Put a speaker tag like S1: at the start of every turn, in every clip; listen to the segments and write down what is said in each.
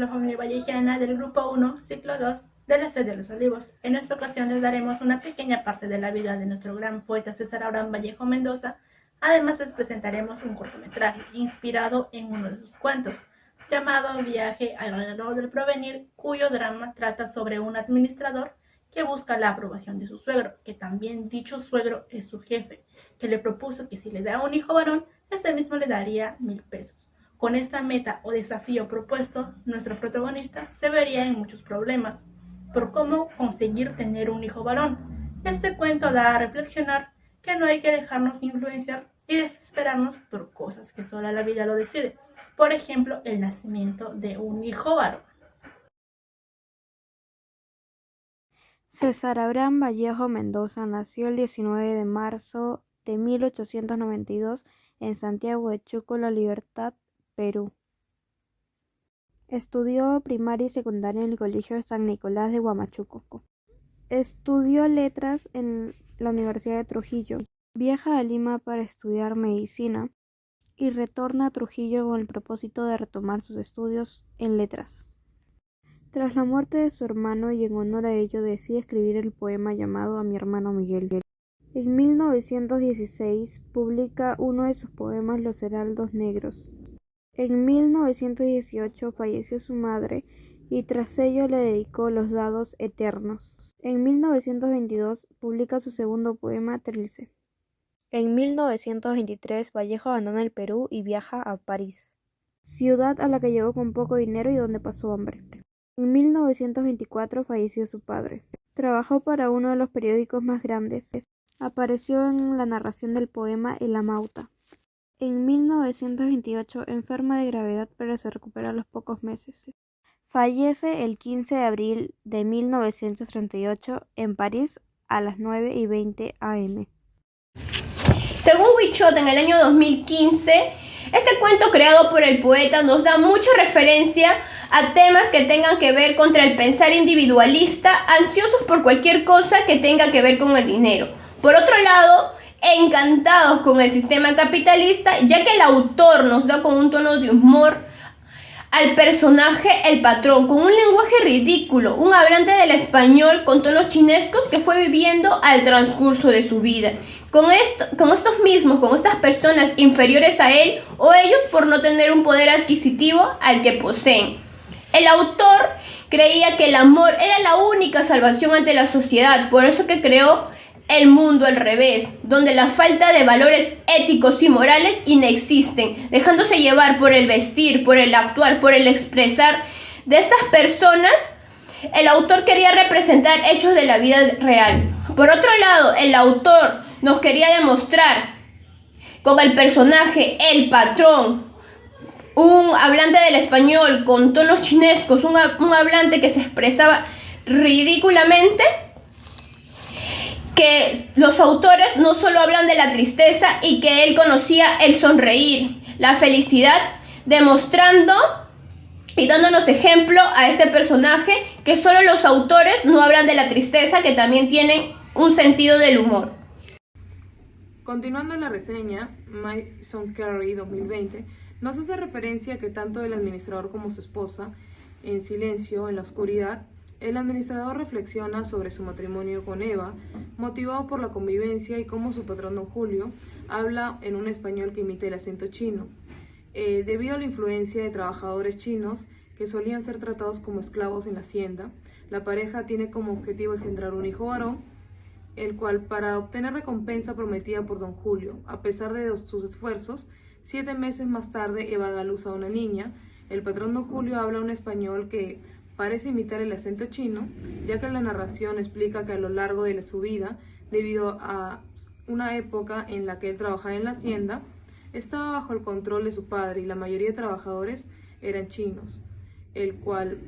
S1: la familia vallejiana del Grupo 1, Ciclo 2 de la Sed de los Olivos. En esta ocasión les daremos una pequeña parte de la vida de nuestro gran poeta César Abraham Vallejo Mendoza. Además les presentaremos un cortometraje inspirado en uno de sus cuentos, llamado Viaje alrededor del Porvenir, cuyo drama trata sobre un administrador que busca la aprobación de su suegro, que también dicho suegro es su jefe, que le propuso que si le da un hijo varón, este mismo le daría 1,000 pesos. Con esta meta o desafío propuesto, nuestro protagonista se vería en muchos problemas por cómo conseguir tener un hijo varón. Este cuento da a reflexionar que no hay que dejarnos influenciar y desesperarnos por cosas que solo la vida lo decide. Por ejemplo, el nacimiento de un hijo varón.
S2: César Abraham Vallejo Mendoza nació el 19 de marzo de 1892 en Santiago de Chuco, La Libertad, Perú. Estudió primaria y secundaria en el Colegio San Nicolás de Huamachuco. Estudió letras en la Universidad de Trujillo. Viaja a Lima para estudiar medicina y retorna a Trujillo con el propósito de retomar sus estudios en letras. Tras la muerte de su hermano y en honor a ello decide escribir el poema llamado A mi hermano Miguel. En 1916 publica uno de sus poemas Los Heraldos Negros. En 1918 falleció su madre y tras ello le dedicó Los Dados Eternos. En 1922 publica su segundo poema Trilce. En 1923 Vallejo abandona el Perú y viaja a París, ciudad a la que llegó con poco dinero y donde pasó hambre. En 1924 falleció su padre. Trabajó para uno de los periódicos más grandes. Apareció en la narración del poema El Amauta. En 1928 enferma de gravedad pero se recupera a los pocos meses. Fallece el 15 de abril de 1938 en París a las 9:20 am.
S3: Según Huichot, en el año 2015, este cuento creado por el poeta nos da mucha referencia a temas que tengan que ver contra el pensar individualista, ansiosos por cualquier cosa que tenga que ver con el dinero. Por otro lado, encantados con el sistema capitalista, ya que el autor nos da con un tono de humor al personaje El Patrón, con un lenguaje ridículo, un hablante del español con tonos chinescos que fue viviendo al transcurso de su vida. Con estas personas inferiores a él o ellos por no tener un poder adquisitivo al que poseen. El autor creía que el amor era la única salvación ante la sociedad, por eso que creó el mundo al revés, donde la falta de valores éticos y morales inexisten, dejándose llevar por el vestir, por el actuar, por el expresar de estas personas. El autor quería representar hechos de la vida real. Por otro lado, el autor nos quería demostrar con el personaje El Patrón, un hablante del español con tonos chinescos, un hablante que se expresaba ridículamente, que los autores no solo hablan de la tristeza y que él conocía el sonreír, la felicidad, demostrando y dándonos ejemplo a este personaje que solo los autores no hablan de la tristeza, que también tienen un sentido del humor.
S4: Continuando la reseña, Mason Carey 2020 nos hace referencia a que tanto el administrador como su esposa, en silencio, en la oscuridad, el administrador reflexiona sobre su matrimonio con Eva, motivado por la convivencia y cómo su patrón don Julio habla en un español que imita el acento chino. Debido a la influencia de trabajadores chinos que solían ser tratados como esclavos en la hacienda, la pareja tiene como objetivo engendrar un hijo varón, el cual para obtener recompensa prometida por don Julio. A pesar de sus esfuerzos, 7 meses más tarde Eva da a luz a una niña. El patrón don Julio habla un español que parece imitar el acento chino, ya que la narración explica que a lo largo de su vida, debido a una época en la que él trabajaba en la hacienda, estaba bajo el control de su padre y la mayoría de trabajadores eran chinos, el cual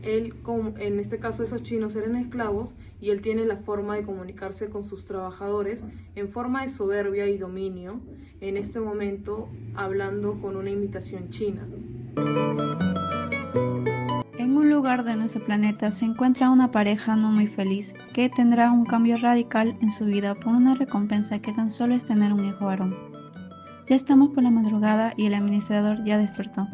S4: en este caso esos chinos eran esclavos y él tiene la forma de comunicarse con sus trabajadores en forma de soberbia y dominio, en este momento hablando con una imitación china.
S5: En un lugar de nuestro planeta se encuentra una pareja no muy feliz que tendrá un cambio radical en su vida por una recompensa que tan solo es tener un hijo varón. Ya estamos por la madrugada y el administrador ya despertó.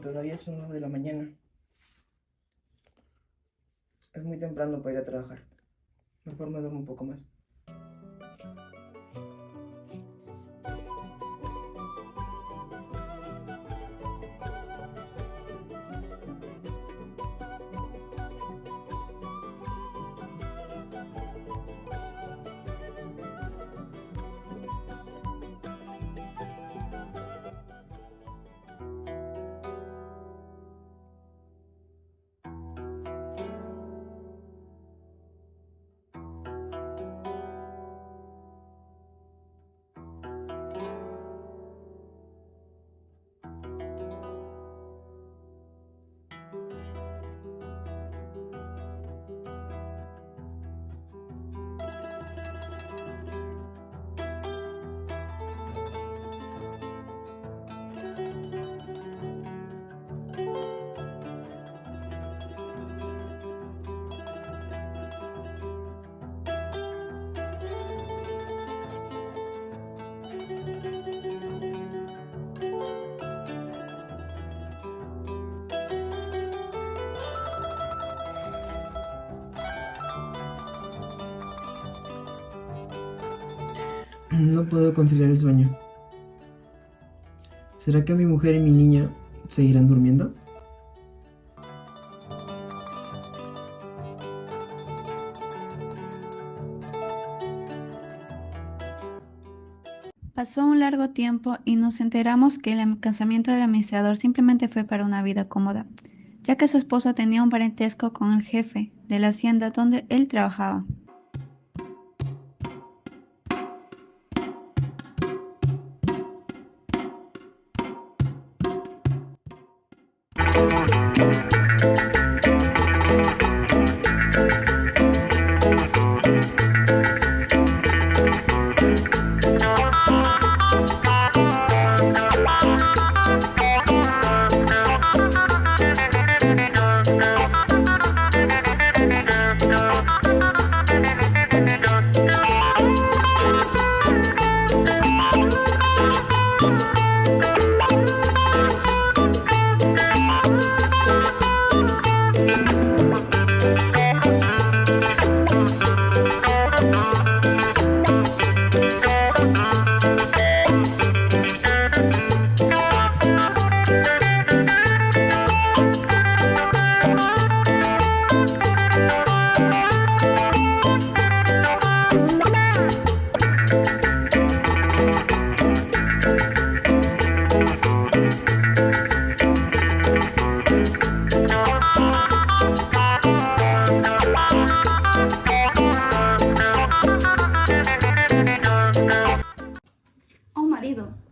S6: todavía son 2 de la mañana. Es muy temprano para ir a trabajar. Mejor me duermo un poco más. No puedo conciliar el sueño. ¿Será que mi mujer y mi niña seguirán durmiendo?
S5: Pasó un largo tiempo y nos enteramos que el casamiento del administrador simplemente fue para una vida cómoda, ya que su esposa tenía un parentesco con el jefe de la hacienda donde él trabajaba.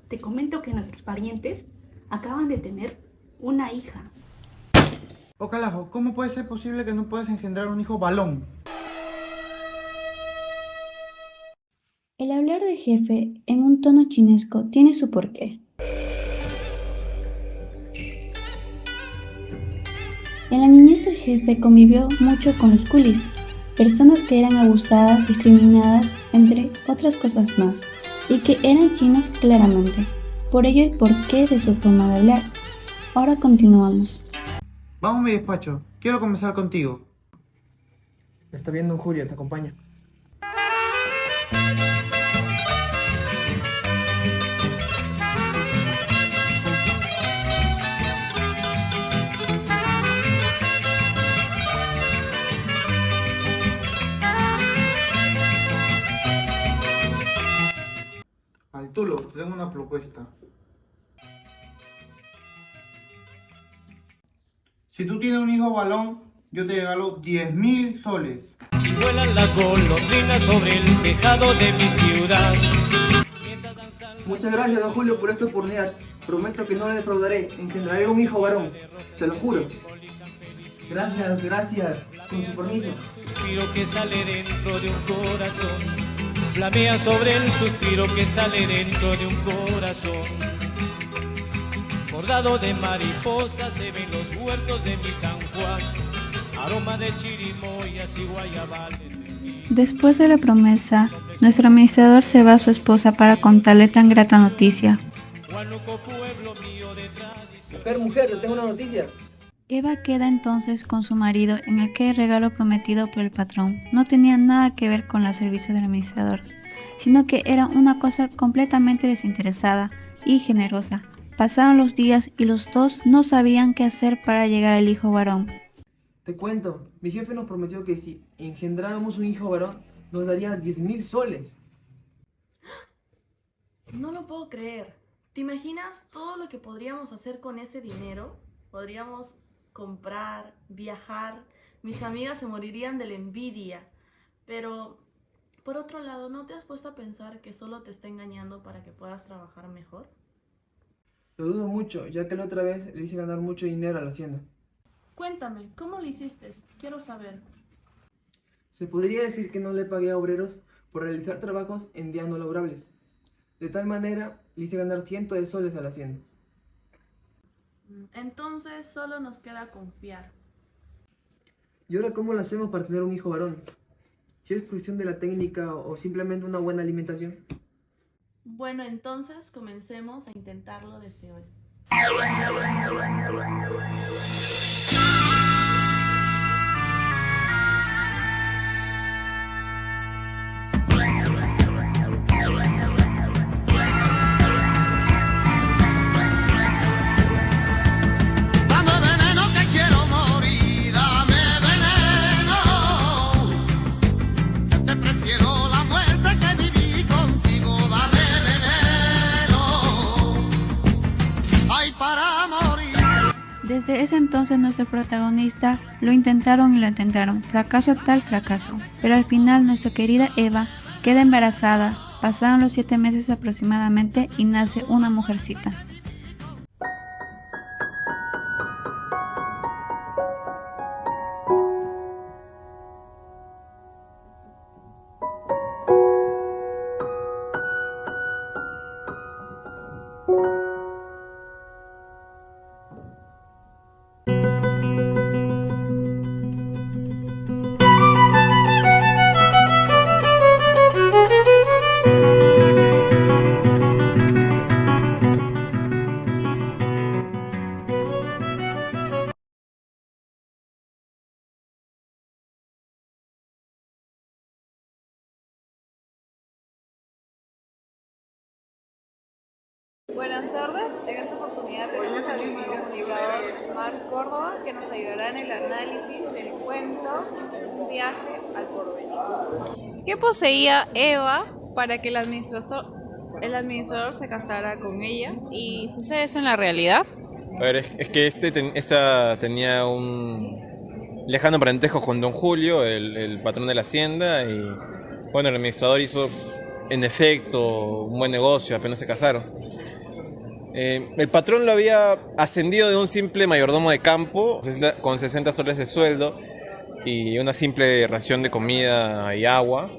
S7: Te comento que nuestros parientes acaban de tener una hija.
S8: Oh carajo, ¿cómo puede ser posible que no puedas engendrar un hijo balón?
S5: El hablar de jefe en un tono chinesco tiene su porqué. En la niñez el jefe convivió mucho con los coolies, personas que eran abusadas, discriminadas, entre otras cosas más, y que eran chinos claramente. Por ello el porqué de su forma de hablar. Ahora continuamos.
S8: Vamos a mi despacho, quiero conversar contigo.
S6: Está bien, don Julio, te acompaño.
S8: Altulo, te tengo una propuesta. Si tú tienes un hijo balón, yo te regalo 10.000 soles.
S9: Y vuelan las golondrinas sobre el tejado de mi ciudad.
S6: Muchas gracias, don Julio, por esta oportunidad. Prometo que no le defraudaré. Engendraré un hijo varón. Se lo juro. Gracias, gracias. Con su permiso.
S9: Suspiro que sale dentro de un corazón. Flamea sobre el suspiro que sale dentro de un corazón. Bordado de mariposas se ven los huertos de mi San Juan. Aroma de chirimoyas y guayabales.
S5: Después de la promesa, nuestro administrador se va a su esposa para contarle tan grata noticia.
S9: Huánuco, pueblo mío de tradición.
S6: Mujer, te tengo una noticia.
S5: Eva queda entonces con su marido, en el que el regalo prometido por el patrón no tenía nada que ver con los servicios del administrador, sino que era una cosa completamente desinteresada y generosa. Pasaron los días y los dos no sabían qué hacer para llegar al hijo varón.
S6: Te cuento, mi jefe nos prometió que si engendrábamos un hijo varón, nos daría 10.000 soles.
S10: No lo puedo creer. ¿Te imaginas todo lo que podríamos hacer con ese dinero? Podríamos comprar, viajar. Mis amigas se morirían de la envidia. Pero, por otro lado, ¿no te has puesto a pensar que solo te está engañando para que puedas trabajar mejor?
S6: Lo dudo mucho, ya que la otra vez le hice ganar mucho dinero a la hacienda.
S10: Cuéntame, ¿cómo lo hiciste? Quiero saber.
S6: Se podría decir que no le pagué a obreros por realizar trabajos en días no laborables. De tal manera, le hice ganar cientos de soles a la hacienda.
S10: Entonces solo nos queda confiar.
S6: ¿Y ahora cómo lo hacemos para tener un hijo varón? Si es cuestión de la técnica o simplemente una buena alimentación.
S10: Bueno, entonces comencemos a intentarlo desde hoy.
S9: Dame veneno que quiero morir, dame veneno. Yo te prefiero la muerte que vivir contigo, dame veneno. Ay, para morir.
S5: Desde ese entonces nuestro protagonista lo intentaron y lo intentaron, fracaso tal fracaso, pero al final nuestra querida Eva queda embarazada, pasaron los 7 meses aproximadamente y nace una mujercita.
S11: Buenas tardes, en esta oportunidad tenemos al mismo comunicador Marc Córdoba que nos ayudará en el análisis del cuento Un viaje al porvenir. ¿Qué poseía Eva para que el administrador se casara con ella? ¿Y sucede eso en la realidad?
S12: A ver, es que esta tenía un lejano parentesco con Don Julio, el patrón de la hacienda, y bueno, el administrador hizo en efecto un buen negocio, apenas se casaron. El patrón lo había ascendido de un simple mayordomo de campo, con 60 soles de sueldo y una simple ración de comida y agua,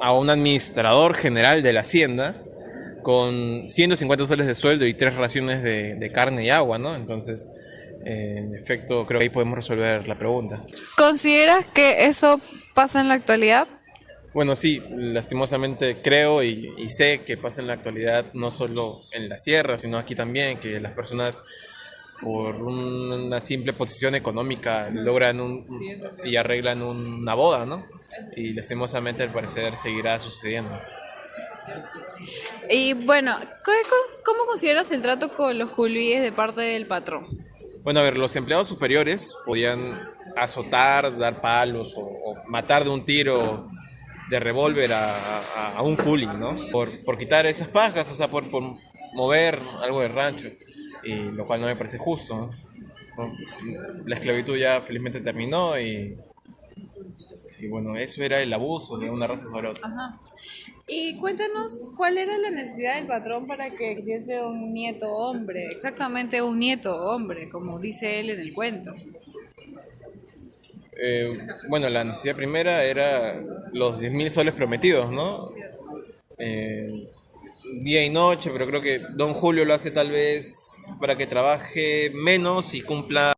S12: a un administrador general de la hacienda, con 150 soles de sueldo y 3 raciones de carne y agua, ¿no? Entonces, en efecto, creo que ahí podemos resolver la pregunta.
S11: ¿Consideras que eso pasa en la actualidad?
S12: Bueno, sí, lastimosamente creo y sé que pasa en la actualidad, no solo en la sierra, sino aquí también, que las personas por una simple posición económica logran y arreglan una boda, ¿no? Y lastimosamente al parecer seguirá sucediendo.
S11: Y bueno, ¿cómo consideras el trato con los culíes de parte del patrón?
S12: Bueno, a ver, los empleados superiores podían azotar, dar palos o matar de un tiro de revólver a un culi, ¿no? Por quitar esas pajas, o sea, por mover algo del rancho, y lo cual no me parece justo, ¿no? La esclavitud ya felizmente terminó y bueno, eso era el abuso de una raza sobre otra.
S11: Ajá. Y cuéntanos, ¿cuál era la necesidad del patrón para que quisiese un nieto hombre? Exactamente un nieto hombre, como dice él en el cuento.
S12: Bueno, la necesidad primera era los 10.000 soles prometidos, ¿no? Día y noche, pero creo que Don Julio lo hace tal vez para que trabaje menos y cumpla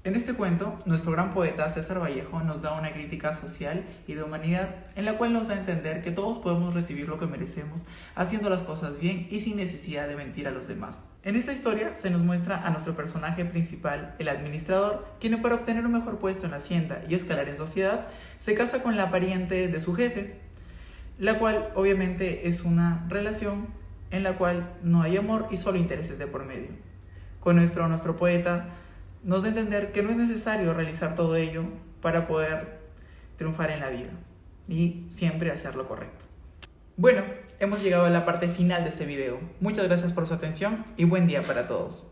S13: En este cuento, nuestro gran poeta César Vallejo nos da una crítica social y de humanidad en la cual nos da a entender que todos podemos recibir lo que merecemos haciendo las cosas bien y sin necesidad de mentir a los demás. En esta historia se nos muestra a nuestro personaje principal, el administrador, quien para obtener un mejor puesto en la hacienda y escalar en sociedad, se casa con la pariente de su jefe, la cual obviamente es una relación en la cual no hay amor y solo intereses de por medio. Con nuestro poeta nos da a entender que no es necesario realizar todo ello para poder triunfar en la vida y siempre hacer lo correcto. Bueno, hemos llegado a la parte final de este video. Muchas gracias por su atención y buen día para todos.